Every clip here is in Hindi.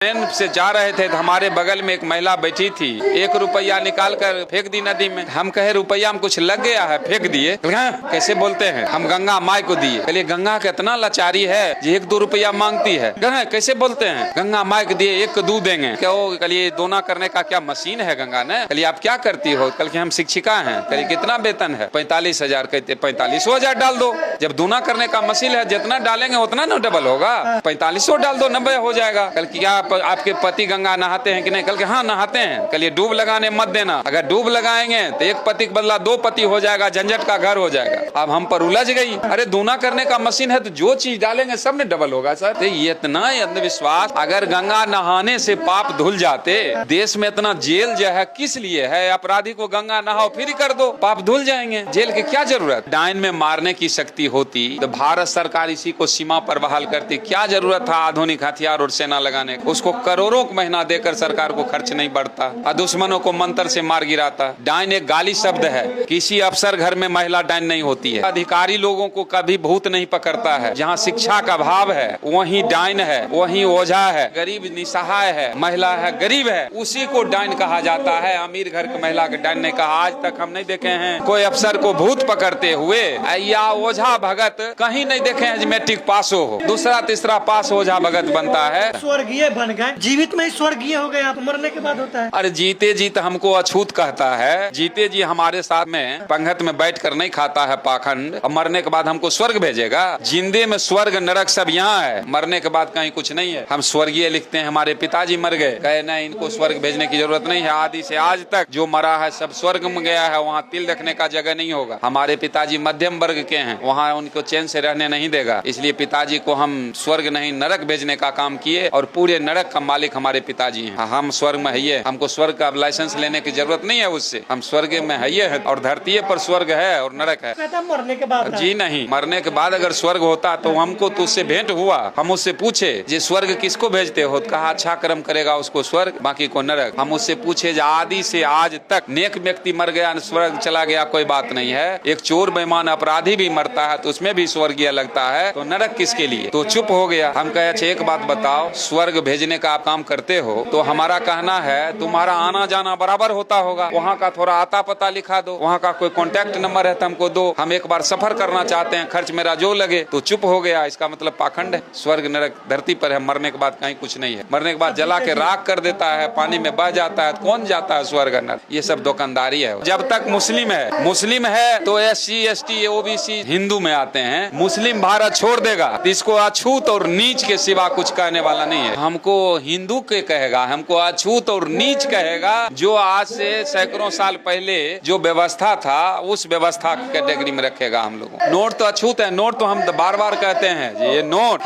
ट्रेन से जा रहे थे तो हमारे बगल में एक महिला बैठी थी, 1 रुपया निकाल कर फेंक दी नदी में। हम कहे रुपया में कुछ लग गया है, फेंक दिए। कैसे बोलते हैं, हम गंगा माई को दिए। चलिए गंगा का इतना लाचारी है जो 1-2 रुपया मांगती है। कैसे बोलते हैं, गंगा माई को दिए 1 को 2 देंगे। क्या वो कलिए दोना करने का क्या मशीन है गंगा ने? कलिए आप क्या करती हो? कल के हम शिक्षिका हैं। कलिए कितना वेतन है? 45,000। कहते 45,000 डाल दो। जब दोना करने का मशीन है, जितना डालेंगे उतना न डबल होगा। 4500 डाल दो, 90 हो जाएगा। कल क्या आपके पति गंगा नहाते हैं कि नहीं? कल के हाँ नहाते हैं। कल ये डूब लगाने मत देना। अगर डूब लगाएंगे तो 1 पति के बदला 2 पति हो जाएगा, झंझट का घर हो जाएगा। अब हम पर उलझ गई। अरे दोना करने का मशीन है तो जो चीज डालेंगे सब में डबल होगा सर। तो ये इतना अंधविश्वास। अगर गंगा नहाने से पाप धुल जाते, देश में इतना जेल जो है किस लिए है? अपराधी को गंगा नहाओ फ्री कर दो, पाप धुल जाएंगे। जेल की क्या जरूरत? डायन में मारने की शक्ति होती तो भारत सरकार इसी को सीमा पर बहाल करती। क्या जरूरत था आधुनिक हथियार और सेना लगाने? उसको करोड़ों महीना देकर सरकार को खर्च नहीं बढ़ता और दुश्मनों को मंत्र से मार गिराता। डायन एक गाली शब्द है। किसी अफसर घर में महिला डायन नहीं होती है। अधिकारी लोगों को कभी भूत नहीं पकड़ता है। जहाँ शिक्षा का अभाव है वहीं डायन है, वहीं ओझा है। गरीब निसहाय है, महिला है, गरीब है, उसी को डायन कहा जाता है। अमीर घर की महिला को डायन नहीं कहा। आज तक हम नहीं देखे हैं कोई अफसर को भूत पकड़ते हुए या ओझा भगत कहीं नहीं देखे हैं। मैट्रिक पास हो, दूसरा तीसरा पास ओझा भगत बनता है। स्वर्गीय बन गए, जीवित में ही स्वर्गीय हो गए, मरने के बाद होता है। अरे जीते जी तो हमको अछूत कहता है। जीते जी हमारे साथ में पंगत में बैठ कर नहीं खाता है पाखंड, और मरने के बाद हमको स्वर्ग भेजेगा। जिंदे में स्वर्ग नरक सब यहाँ है, मरने के बाद कहीं कुछ नहीं है। हम स्वर्गीय लिखते हैं। हमारे पिताजी मर गए, कहे नहीं इनको स्वर्ग भेजने की जरूरत नहीं है। आदि से आज तक जो मरा है सब स्वर्ग में गया है, वहाँ तिल रखने का जगह नहीं होगा। हमारे पिताजी मध्यम वर्ग के हैं, वहाँ उनको चैन से रहने नहीं देगा। इसलिए पिताजी को हम स्वर्ग नहीं नरक भेजने का काम किए, और पूरे नरक का मालिक हमारे पिताजी हैं। हम स्वर्ग में है, हमको स्वर्ग का लाइसेंस लेने की जरूरत नहीं है उससे। हम स्वर्ग में है और धरती पर स्वर्ग है और नरक है। मरने के बाद जी नहीं, मरने के बाद अगर स्वर्ग होता तो हमको तो उससे भेंट हुआ। हम उससे पूछे जे स्वर्ग किसको भेजते हो? कहा अच्छा कर्म करेगा उसको स्वर्ग, बाकी को नरक। हम उससे पूछे आदि से आज तक नेक व्यक्ति मर गया स्वर्ग चला गया, कोई बात नहीं है। एक चोर बेईमान अपराधी भी मरता है तो उसमें भी स्वर्गीय लगता है, तो नरक किसके लिए? तो चुप हो गया। हम कहे अच्छा एक बात बताओ, स्वर्ग भेजने का आप काम करते हो तो हमारा कहना है तुम्हारा आना जाना बराबर होता होगा। वहाँ का थोड़ा आता पता लिखा दो, वहाँ का कोई कॉन्टेक्ट नंबर है तो हमको दो। हम एक बार सफर करना चाहते हैं, खर्च मेरा जो लगे। तो चुप हो गया। इसका मतलब पाखंड है। स्वर्ग नरक धरती पर है, मरने के बाद कहीं कुछ नहीं है। मरने के बाद जला के राख कर देता है, पानी में बह जाता है। कौन जाता है स्वर्ग नरक? ये सब दुकानदारी है। जब तक मुस्लिम है तो SC ST OBC हिंदू में आते हैं। मुस्लिम भारत छोड़ देगा तो इसको अछूत और नीच के सिवा कुछ कहने वाला नहीं है। हमको हिंदू के कहेगा, हमको अछूत और नीच कहेगा। जो आज से सैकड़ों साल पहले जो व्यवस्था था उस व्यवस्था की कैटेगरी में रखेगा हम लोगों। नोट तो अछूत है। नोट तो हम बार बार कहते हैं ये नोट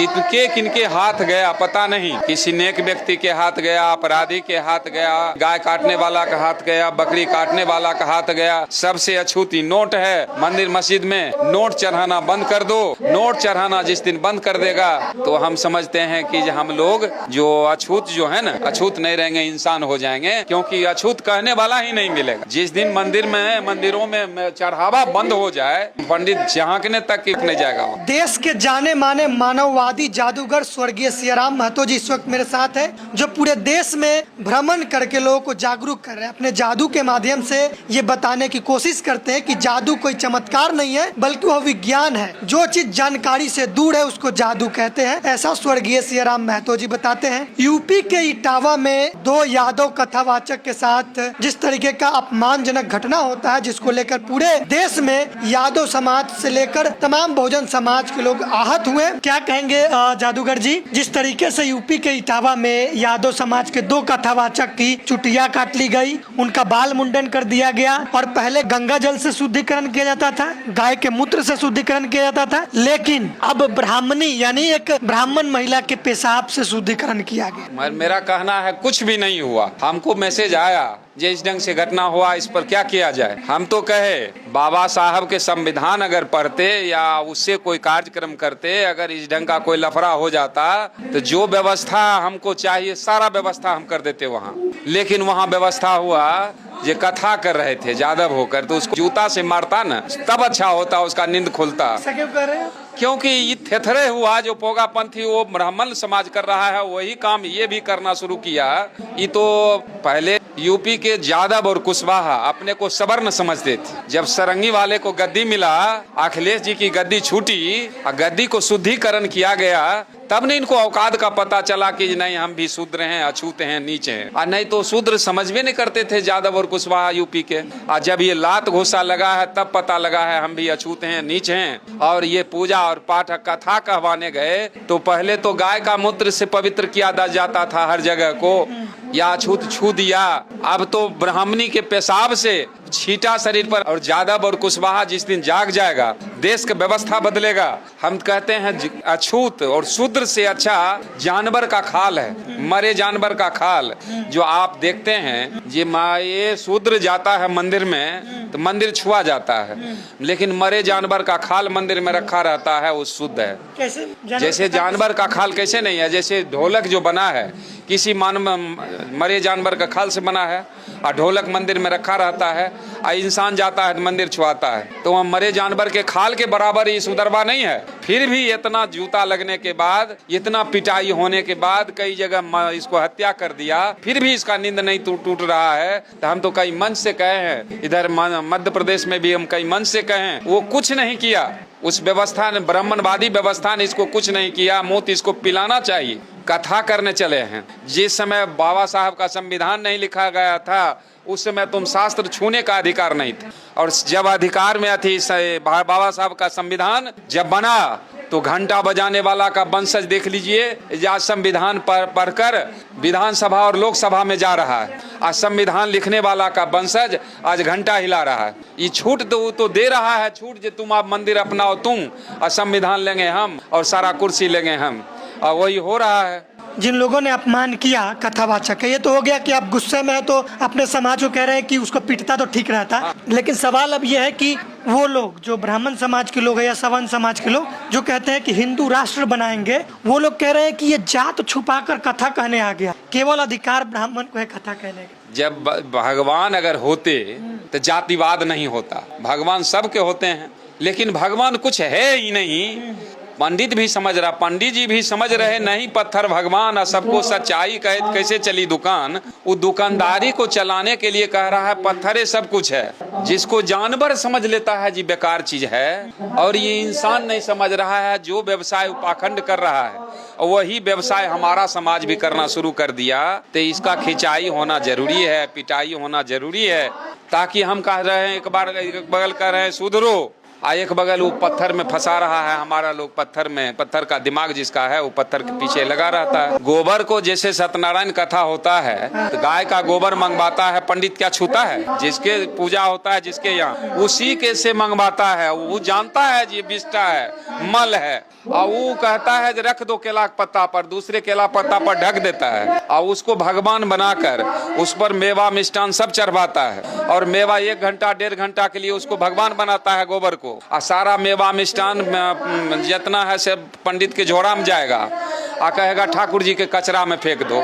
किनके हाथ गया पता नहीं। किसी नेक व्यक्ति के हाथ गया, अपराधी के हाथ गया, गाय काटने वाला का हाथ गया, बकरी काटने वाला का हाथ गया। सबसे अछूती नोट है। मंदिर मस्जिद में नोट चढ़ाना बंद कर दो। नोट चढ़ाना जिस दिन बंद कर देगा तो हम समझते हैं कि हम लोग जो अछूत जो है ना, अछूत नहीं रहेंगे, इंसान हो जाएंगे। क्योंकि अछूत कहने वाला ही नहीं मिलेगा। जिस दिन मंदिरों में चढ़ावा बंद हो जाए, पंडित झांकने तक नहीं जाएगा। देश के जाने माने मानववादी जादूगर स्वर्गीय सियाराम महतो जी इस वक्त मेरे साथ है, जो पूरे देश में भ्रमण करके लोगों को जागरूक कर रहे हैं। अपने जादू के माध्यम से ये बताने की कोशिश करते हैं कि जादू कोई चमत्कार नहीं है, बल्कि वह विज्ञान है। जो चीज जानकारी से दूर है उसको जादू कहते हैं। ऐसा स्वर्गीय सियाराम महतो जी बताते हैं। यूपी के इटावा में 2 यादव कथावाचक के साथ जिस तरीके का अपमानजनक घटना होता है, जिसको लेकर पूरे देश में यादव समाज से लेकर तमाम बहुजन समाज के लोग आहत हुए। क्या कहेंगे जादूगर जी, जिस तरीके से यूपी के इटावा में यादव समाज के 2 कथावाचक की चुटिया काट ली गई, उनका बाल मुंडन कर दिया गया, और पहले गंगा जल से शुद्धिकरण किया जाता था, गाय के मूत्र से शुद्धिकरण किया जाता था, लेकिन अब ब्राह्मणी यानी एक ब्राह्मण महिला के पेशाब से शुद्धिकरण किया गया। मेरा कहना है कुछ भी नहीं हुआ। हमको मैसेज आया जे इस ढंग से घटना हुआ, इस पर क्या किया जाए। हम तो कहे बाबा साहब के संविधान अगर पढ़ते या उससे कोई कार्यक्रम करते, अगर इस ढंग का कोई लफड़ा हो जाता तो जो व्यवस्था हमको चाहिए सारा व्यवस्था हम कर देते वहाँ। लेकिन वहाँ व्यवस्था हुआ ये कथा कर रहे थे जादव होकर, तो उसको जूता से मारता ना तब अच्छा होता, उसका नींद खुलता। क्यों कर रहे हैं? क्योंकि ये थेथरे हुआ जो पोगापंथी वो ब्राह्मण समाज कर रहा है, वही काम ये भी करना शुरू किया। ये तो पहले यूपी के यादव और कुशवाहा अपने को सवर्ण समझते थे। जब सरंगी वाले को गद्दी मिला, अखिलेश जी की गद्दी छूटी और गद्दी को शुद्धिकरण किया गया, तब नहीं इनको औकात का पता चला कि नहीं हम भी शूद्र हैं, अछूत हैं, नीचे हैं। और नहीं तो शूद्र समझ भी नहीं करते थे यादव और कुशवाहा यूपी के। और जब ये लात घुसा लगा है तब पता लगा है हम भी अछूत हैं, नीच हैं। और ये पूजा और पाठ कथा कहवाने गए तो पहले तो गाय का मूत्र से पवित्र किया जाता था हर जगह को, या अछूत छू दिया। अब तो ब्राह्मणी के पेशाब से छीटा शरीर पर। और यादव और कुशवाहा जिस दिन जाग जाएगा देश का व्यवस्था बदलेगा। हम कहते हैं अछूत और शूद्र से अच्छा जानवर का खाल है, मरे जानवर का खाल जो आप देखते हैं। ये शूद्र जाता है मंदिर में तो मंदिर छुआ जाता है, लेकिन मरे जानवर का खाल मंदिर में रखा रहता है, वो शुद्ध है। कैसे जैसे जानवर का खाल कैसे नहीं है, जैसे ढोलक जो बना है किसी मरे जानवर का खाल से बना है और ढोलक मंदिर में रखा रहता है, और इंसान जाता है मंदिर छुआता है, तो वह मरे जानवर के खाल के बराबर ही सुधरवा नहीं है। फिर भी इतना जूता लगने के बाद, इतना पिटाई होने के बाद, कई जगह इसको हत्या कर दिया, फिर भी इसका नींद नहीं टूट रहा है। तो हम तो कई मंच से कहे हैं, इधर मध्य प्रदेश में भी हम कई मंच से कहे हैं, वो कुछ नहीं किया। उस व्यवस्था ने, ब्राह्मणवादी व्यवस्था ने इसको कुछ नहीं किया। मूत इसको पिलाना चाहिए। कथा करने चले हैं। जिस समय बाबा साहब का संविधान नहीं लिखा गया था उस समय तुम शास्त्र छूने का अधिकार नहीं था। और जब अधिकार में थी बाबा साहब का संविधान जब बना तो घंटा बजाने वाला का वंशज देख लीजिए, आज संविधान पढ़कर विधानसभा और लोकसभा में जा रहा है। आज संविधान लिखने वाला का वंशज आज घंटा हिला रहा है। ये छूट तो दे रहा है, छूट जो तुम आप मंदिर अपनाओ तुम, और संविधान लेंगे हम और सारा कुर्सी लेंगे हम, और वही हो रहा है। जिन लोगों ने अपमान किया कथावाचक का, ये तो हो गया कि आप गुस्से में है तो अपने समाज को कह रहे हैं कि उसको पीटता तो ठीक रहता। लेकिन सवाल अब ये है कि वो लोग जो ब्राह्मण समाज के लोग हैं या सवर्ण समाज के लोग जो कहते हैं कि हिंदू राष्ट्र बनाएंगे, वो लोग कह रहे हैं कि ये जात छुपाकर कथा कहने आ गया, केवल अधिकार ब्राह्मण को है कथा कहने का। जब भगवान अगर होते तो जातिवाद नहीं होता। भगवान सबके होते हैं, लेकिन भगवान कुछ है ही नहीं। पंडित भी समझ रहा, पंडित जी भी समझ रहे नहीं पत्थर भगवान, और सबको सच्चाई कहे कैसे चली दुकान। वो दुकानदारी को चलाने के लिए कह रहा है पत्थरे सब कुछ है। जिसको जानवर समझ लेता है जी बेकार चीज है, और ये इंसान नहीं समझ रहा है। जो व्यवसाय पाखंड कर रहा है वही व्यवसाय हमारा समाज भी करना शुरू कर दिया। तो इसका खिंचाई होना जरूरी है, पिटाई होना जरूरी है, ताकि हम कह रहे हैं एक बगल कह रहे हैं सुधरो, एक बगल वो पत्थर में फंसा रहा है हमारा लोग। पत्थर का दिमाग जिसका है वो पत्थर के पीछे लगा रहता है। गोबर को जैसे सत्यनारायण कथा होता है तो गाय का गोबर मंगवाता है, पंडित क्या छूता है? जिसके पूजा होता है जिसके यहाँ, उसी के से मंगवाता है। वो जानता है ये विष्टा है, मल है, और वो कहता है रख दो केला पत्ता पर, दूसरे केला पत्ता पर ढक देता है, और उसको भगवान बनाकर उस पर मेवा मिष्टान सब चढ़वाता है। और मेवा 1 घंटा 1.5 घंटा के लिए उसको भगवान बनाता है गोबर को, और सारा मेवा मिष्टान जितना है से पंडित के झोड़ा में जाएगा, और कहेगा ठाकुर जी के कचरा में फेंक दो।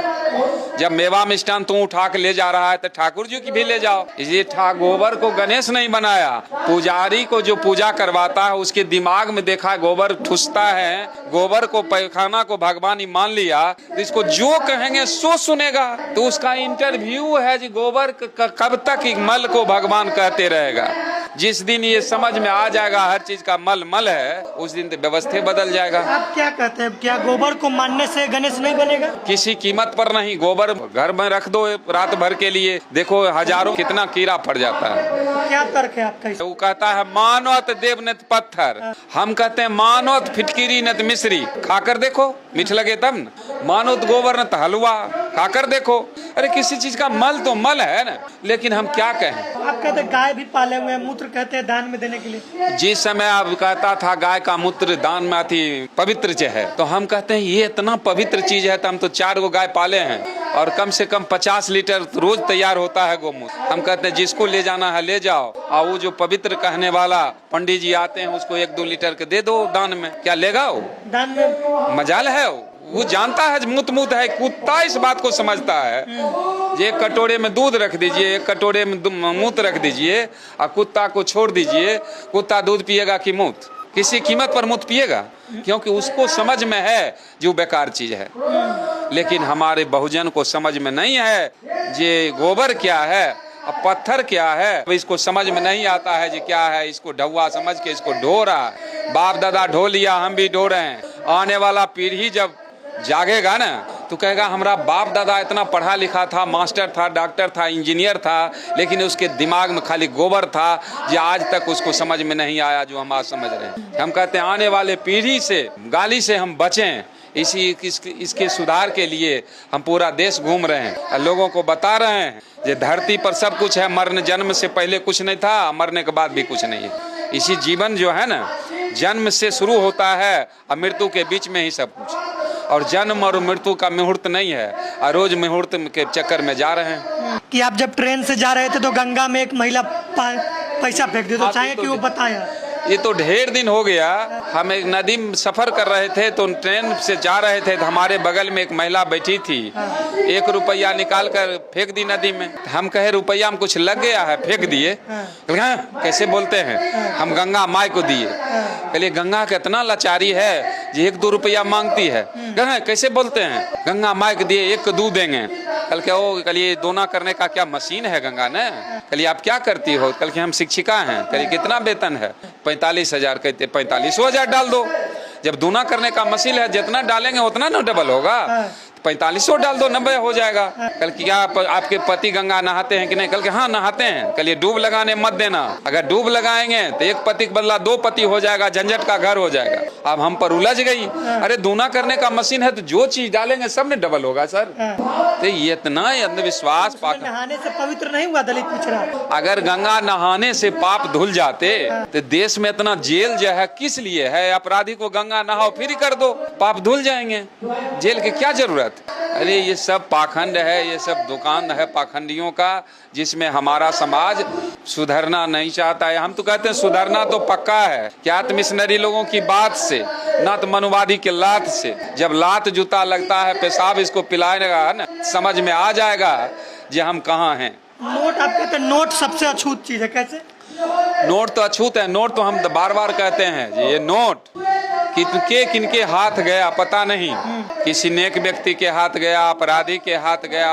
जब मेवा मिष्टान तू उठा के ले जा रहा है तो ठाकुर जी की भी ले जाओ। ये गोबर को गणेश नहीं बनाया, पुजारी को जो पूजा करवाता है उसके दिमाग में देखा गोबर ठुसता है, गोबर को पैखाना को भगवान ही मान लिया, तो इसको जो कहेंगे सो सुनेगा। तो उसका इंटरव्यू है जी गोबर कब तक मल को भगवान कहते रहेगा। जिस दिन ये समझ में आ जाएगा हर चीज का मल मल है, उस दिन तो व्यवस्था बदल जाएगा। आप क्या कहते हैं, क्या गोबर को मानने से गणेश नहीं बनेगा? किसी कीमत पर नहीं। गोबर घर में रख दो रात भर के लिए, देखो हजारों कितना कीड़ा पड़ जाता है। क्या तर्क है आपका? वो कहता है मानवत देव नत पत्थर, हम कहते हैं मानवत फिटकिरी नत मिश्री। खाकर देखो मीठ लगे तब न, मानवत गोबर नत हलवा, खाकर देखो। अरे किसी चीज का मल तो मल है ना, लेकिन हम क्या कहें। आप कहते हैं गाय भी पाले हुए हैं, मूत्र कहते हैं दान में देने के लिए। जिस समय आप कहता था गाय का मूत्र दान में आती पवित्र है, तो हम कहते हैं ये इतना पवित्र चीज है तो हम तो 4 गो गाय पाले हैं, और कम से कम 50 लीटर रोज तैयार होता है गोमूत्र। हम कहते हैं जिसको ले जाना है ले जाओ, और वो जो पवित्र कहने वाला पंडित जी आते हैं उसको 1-2 लीटर के दे दो दान में। क्या लेगा वो दान में? मजाल है वो जानता है मूत है। कुत्ता इस बात को समझता है। एक कटोरे में दूध रख दीजिए, 1 कटोरे में मूत रख दीजिए, और कुत्ता को छोड़ दीजिए, कुत्ता दूध पिएगा कि मूत? किसी कीमत पर मुत पिएगा, क्योंकि उसको समझ में है जो बेकार चीज है। लेकिन हमारे बहुजन को समझ में नहीं है ये गोबर क्या है और पत्थर क्या है, इसको समझ में नहीं आता है जी क्या है। इसको ढौआ समझ के इसको ढो रहा है। बाप दादा ढो लिया, हम भी ढो रहे हैं। आने वाला पीढ़ी जब जागेगा ना तो कहेगा हमारा बाप दादा इतना पढ़ा लिखा था, मास्टर था, डॉक्टर था, इंजीनियर था, लेकिन उसके दिमाग में खाली गोबर था, ये आज तक उसको समझ में नहीं आया जो हम आज समझ रहे हैं। हम कहते हैं आने वाले पीढ़ी से गाली से हम बचें, इसके सुधार के लिए हम पूरा देश घूम रहे हैं और लोगों को बता रहे हैं ये धरती पर सब कुछ है। मरण जन्म से पहले कुछ नहीं था, मरने के बाद भी कुछ नहीं है। इसी जीवन जो है ना, जन्म से शुरू होता है और मृत्यु के बीच में ही सब कुछ, और जन्म और मृत्यु का मुहूर्त नहीं है और रोज मुहूर्त के चक्कर में जा रहे हैं। कि आप जब ट्रेन से जा रहे थे तो गंगा में एक महिला पैसा फेंक दी, तो चाहे कि वो बताया। ये तो ढेर दिन हो गया। हम एक नदी में सफर कर रहे थे तो ट्रेन से जा रहे थे तो हमारे बगल में एक महिला बैठी थी। 1 रुपया निकाल कर फेंक दी नदी में। हम कहे रुपया में कुछ लग गया है, फेंक दिए। कैसे बोलते हैं, हम गंगा माई को दिए। कहलिए गंगा का इतना लाचारी है जो 1-2 रुपया मांगती है। कैसे बोलते हैं, गंगा माई को दिए 1 दूध देंगे। कल के ओ कलिए दोना करने का क्या मशीन है गंगा ने। कलिए आप क्या करती हो, कल के हम शिक्षिका हैं। कलिए कितना वेतन है, 45,000। कहते 45,000 डाल दो। जब दूना करने का मशीन है, जितना डालेंगे उतना ना डबल होगा। 4500 डाल दो, 90 हो जाएगा। कल क्या आपके पति गंगा नहाते हैं कि नहीं? कल के हाँ नहाते हैं। कल ये डूब लगाने मत देना। अगर डूब लगाएंगे तो 1 पति के बदला 2 पति हो जाएगा, झंझट का घर हो जाएगा। अब हम पर उलझ गई। अरे दूना करने का मशीन है तो जो चीज डालेंगे सब में डबल होगा सर। तो ये इतना अंधविश्वास। नहाने से पवित्र नहीं हुआ, दलित पूछ रहा। अगर गंगा नहाने से पाप धुल जाते तो देश में इतना जेल जो है किस लिए है? अपराधी को गंगा नहाओ फ्री कर दो, पाप धुल जाएंगे। जेल की क्या जरूरत? अरे ये सब पाखंड है, ये सब दुकान है पाखंडियों का, जिसमें हमारा समाज सुधरना नहीं चाहता है। हम तो कहते हैं सुधरना तो पक्का है। क्या तो मिशनरी लोगों की बात से, ना तो मनुवादी के लात से। जब लात जूता लगता है, पेशाब इसको पिलाएगा ना, समझ में आ जाएगा जे हम कहाँ हैं। नोट आप कहते हैं नोट सबसे अछूत चीज है, कैसे? नोट तो अछूत है। नोट तो हम बार बार कहते हैं ये नोट किनके हाथ गया पता नहीं। किसी नेक व्यक्ति के हाथ गया, अपराधी के हाथ गया।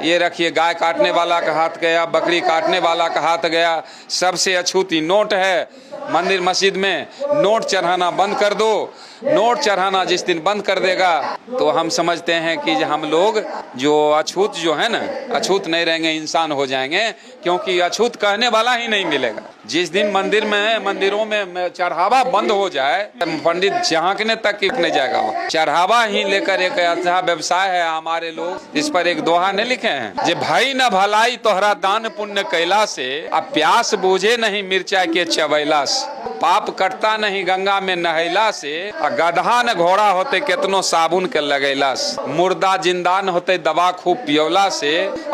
ये रखिए गाय काटने वाला का हाथ गया, बकरी काटने वाला का हाथ गया। सबसे अछूती नोट है। मंदिर मस्जिद में नोट चढ़ाना बंद कर दो। नोट चढ़ाना जिस दिन बंद कर देगा तो हम समझते हैं कि हम लोग जो अछूत जो है ना, अछूत नहीं रहेंगे, इंसान हो जाएंगे। क्योंकि अछूत कहने वाला ही नहीं मिलेगा। जिस दिन मंदिरों में चढ़ावा बंद हो जाए, पंडित झांकने तक नहीं जाएगा। वो चढ़ावा ही लेकर एक अच्छा व्यवसाय है हमारे लोग। इस पर एक दोहा ने लिखे हैं, जे भाई न भलाई तोहरा दान पुण्य कैला से, अब प्यास बूझे नहीं मिर्चा के चबैला से। पाप कटता नहीं गंगा में नहैला से, गधा न घोड़ा होते केतनो साबुन के लगैला से। मुर्दा जिंदा न होते दवा खूब पियोला से,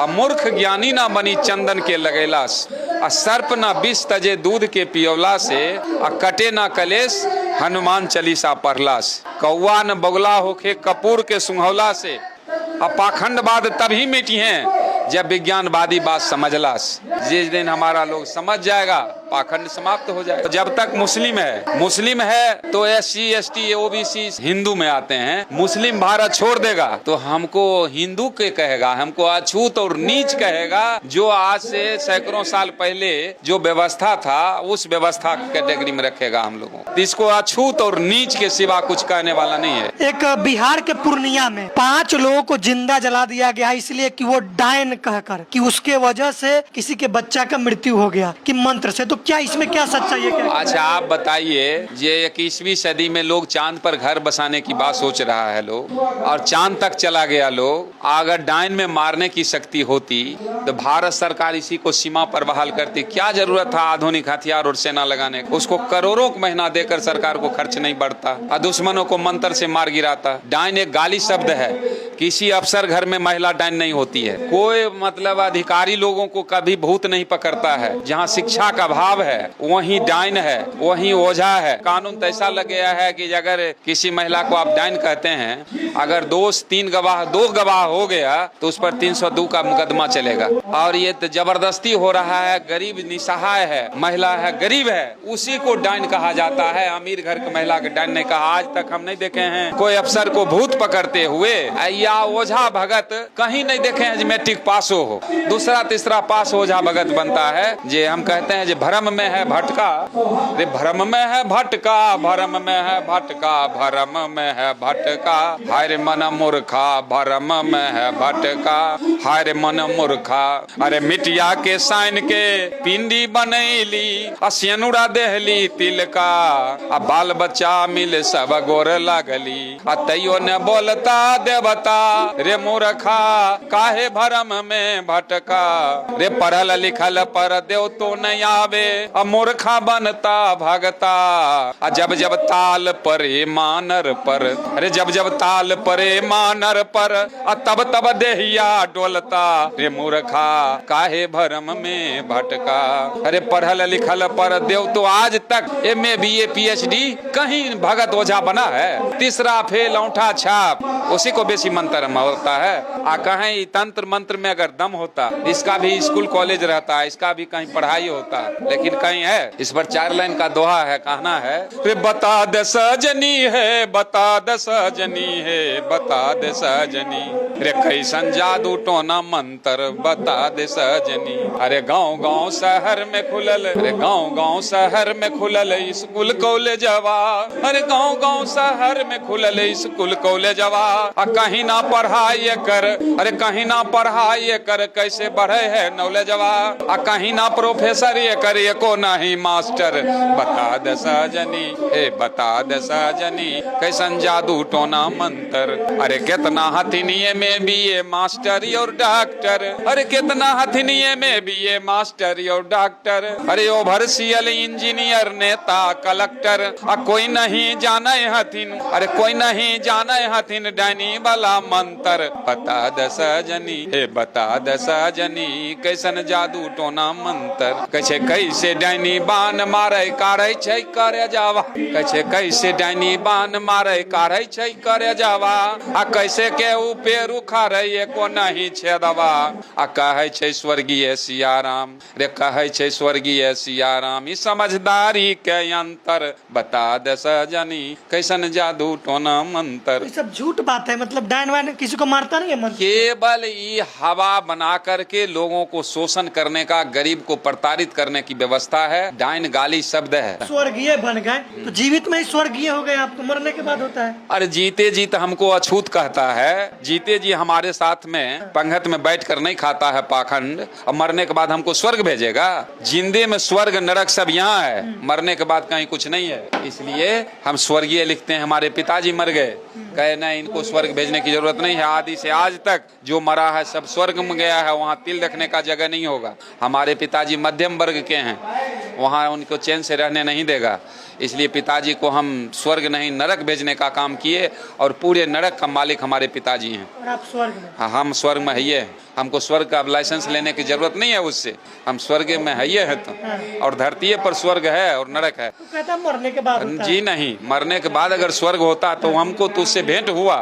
मूर्ख ज्ञानी न बनी चंदन के लगैला से। सर्प न विष तजे दूध के पियोला से, कटे न कलेश हनुमान चालीसा पढ़ला से। कौआ न बगुला होके कपूर के सुंघौला से, पाखंडवाद तभी मिटी हैं जब विज्ञानवादी बात समझला। जिस दिन हमारा लोग समझ जाएगा पाखंड समाप्त हो जाएगा। जब तक मुस्लिम है तो SC ST OBC हिंदू में आते हैं। मुस्लिम भारत छोड़ देगा तो हमको हिंदू के कहेगा, हमको अछूत और नीच कहेगा। जो आज से सैकड़ों साल पहले जो व्यवस्था था उस व्यवस्था कैटेगरी में रखेगा हम लोगों को। इसको अछूत और नीच के सिवा कुछ कहने वाला नहीं है। एक बिहार के पूर्णिया में 5 लोगों को जिंदा जला दिया गया इसलिए कि वो डायन कहकर, कि उसके वजह से किसी के बच्चा का मृत्यु हो गया कि मंत्र से। तो क्या इसमें क्या सच्चाई है? अच्छा आप बताइए, ये 21वीं सदी में लोग चांद पर घर बसाने की बात सोच रहा है लोग, और चांद तक चला गया लोग। अगर डायन में मारने की शक्ति होती तो भारत सरकार इसी को सीमा पर बहाल करती। क्या जरूरत था आधुनिक हथियार और सेना लगाने को? उसको करोड़ों महीना देकर सरकार को खर्च नहीं बढ़ता और दुश्मनों को मंत्र से मार गिराता। डायन एक गाली शब्द है किसी अफसर घर में महिला डाइन नहीं होती है। कोई मतलब अधिकारी लोगों को कभी भूत नहीं पकड़ता है। जहाँ शिक्षा का अभाव है वहीं डाइन है, वहीं ओझा है। कानून तो ऐसा लग गया है कि अगर किसी महिला को आप डाइन कहते हैं, अगर दो गवाह हो गया तो उस पर 302 का मुकदमा चलेगा। और ये तो जबरदस्ती हो रहा है। गरीब निसहाय है, महिला है, गरीब है, उसी को डाइन कहा जाता है। अमीर घर की महिला को डाइन नहीं कहा। आज तक हम नहीं देखे हैं कोई अफसर को भूत पकड़ते हुए या ओझा भगत कहीं नहीं देखे हैं। मैट्रिक पास हो दूसरा तीसरा पास ओझा भगत बनता है। जे हम कहते हैं जे भरम में है भटका, रे भरम में है भटका, भरम में है भटका, भरम में है भटका, हाय मन मूर्खा, भरम में है भटका, हाय मन मूर्खा। अरे मिटिया के साइन के पिंडी बनैली, सियनुरा देहली तिलका, आ बाल बच्चा मिल सब गोर लगली, आ तैयो न बोलता देवता, रे मूर्खा काहे भरम में भटका। रे पढ़ल लिखल पर देव तो नहीं आवे, आ मूर्खा बनता भगता। आ जब जब ताल परे मानर पर, अरे जब जब ताल परे मानर पर, आ तब तब देहिया डोलता, रे मूर्खा काहे भरम में भटका। अरे पढ़ल लिखल पर देव तो आज तक MA BA PhD कहीं भगत ओझा बना है। तीसरा फेल औंठा छाप, उसी को बेसी मंत्र होता है। आ कहीं तंत्र मंत्र में अगर दम होता, इसका भी स्कूल कॉलेज रहता है, इसका भी कहीं पढ़ाई होता, लेकिन कहीं है। इस पर 4 लाइन का दोहा है, कहना है, रे बता दे सजनी है, बता दे सजनी है, बता दे सजनी, रे कैसन जादू टोना मंत्र बता दे सजनी। अरे गाँव गाँव शहर में खुलल, अरे गाँव गाँव शहर में खुलल स्कूल कॉलेजवा, अरे गाँव गाँव शहर में खुलल स्कूल कॉलेजवा। आ कहीं ना पढ़ाई कर, अरे कहीं ना पढ़ाई कर, कैसे बढ़े है नॉलेजवा। आ कहीं ना प्रोफेसर ये कर, एको नहीं मास्टर बता दे सजनी, ए बता दे सजनी, कैसन जादू टोना मंत्र। अरे कितना हथिनिये में BA मास्टर और डॉक्टर, अरे कितना हथिनिये में BA मास्टर और डॉक्टर, अरे ओवरसीयल इंजीनियर नेता कलेक्टर। आ कोई नहीं जाने हथिन, अरे कोई नहीं जाने हथिन डाइनी वाला मंत्र बता दे सजनी, हे बता दे सजनी, कैसन जादू टोना मंत्र। कैसे कैसे डाइनी बान मारे कारे छै करे जावा, कैसे कैसे डाइनी बान मारे कारे छै करे जावा। आ कैसे के ऊपर उखाड़े एको नहीं छेदवा। आ कहे छै स्वर्गीय सियाराम, रे कहे छै स्वर्गीय सियाराम, ई समझदारी के अंतर बता दे सजनी, कैसन जादू टोना मंत्र। ये सब झूठ बात है। मतलब डाइन वाइन किसी को मारता नहीं है मन। केवल ये हवा बना करके लोगों को शोषण करने का, गरीब को प्रताड़ित करने की व्यवस्था है। डाइन गाली शब्द है। स्वर्गीय बन गए तो जीवित में ही स्वर्गीय हो गए, आपको मरने के बाद होता है। अरे जीते जी तो हमको अछूत कहता है। जीते जी हमारे साथ में पंगत में बैठ कर नहीं खाता है पाखंड, और मरने के बाद हमको स्वर्ग भेजेगा। जिंदे में स्वर्ग नरक सब यहाँ है, मरने के बाद कहीं कुछ नहीं है। इसलिए हम स्वर्गीय लिखते हैं। हमारे पिताजी मर गए, कहे नहीं इनको स्वर्ग भेजने की जरूरत नहीं है। आदि से आज तक जो मरा है सब स्वर्ग में गया है, वहाँ तिल रखने का जगह नहीं होगा। हमारे पिताजी मध्यम वर्ग के हैं, वहाँ उनको चैन से रहने नहीं देगा। इसलिए पिताजी को हम स्वर्ग नहीं नरक भेजने का काम किए, और पूरे नरक का मालिक हमारे पिताजी हैं। और आप स्वर्ग में? हाँ, हम स्वर्ग में है। हमको स्वर्ग का लाइसेंस लेने की जरूरत नहीं है उससे, हम स्वर्ग में है तो। और धरती पर स्वर्ग है और नरक है। तो कहता मरने के बाद होता जी है। नहीं, मरने के बाद अगर स्वर्ग होता तो हमको तो उससे भेंट हुआ।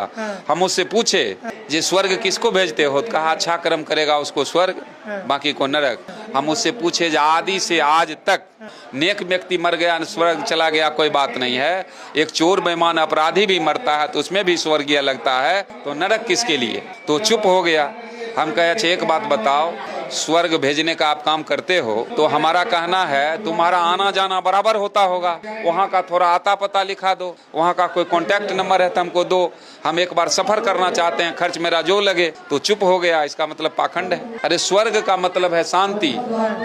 हम उससे पूछे जे स्वर्ग किसको भेजते हो, तो कहा अच्छा कर्म करेगा उसको स्वर्ग, बाकी को नरक। हम उससे पूछे जे आदि से आज तक नेक व्यक्ति मर गया स्वर्ग चला गया कोई बात नहीं है, एक चोर बेईमान अपराधी भी मरता है तो उसमें भी स्वर्गीय लगता है, तो नरक किसके लिए? तो चुप हो गया। हम कहे अच्छा एक बात बताओ, स्वर्ग भेजने का आप काम करते हो तो हमारा कहना है तुम्हारा आना जाना बराबर होता होगा, वहाँ का थोड़ा आता पता लिखा दो, वहाँ का कोई कॉन्टैक्ट नंबर है तो हमको दो, हम एक बार सफर करना चाहते हैं, खर्च मेरा जो लगे। तो चुप हो गया, इसका मतलब पाखंड है। अरे स्वर्ग का मतलब है शांति।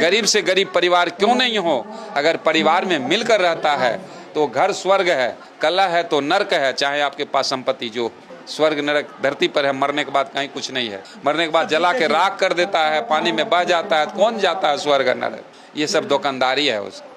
गरीब से गरीब परिवार क्यों नहीं हो, अगर परिवार में मिलकर रहता है तो घर स्वर्ग है, कलह है तो नरक है, चाहे आपके पास संपत्ति जो। स्वर्ग नरक धरती पर है, मरने के बाद कहीं कुछ नहीं है। मरने के बाद जला के राख कर देता है, पानी में बह जाता है, कौन जाता है स्वर्ग नरक? ये सब दुकानदारी है उसकी।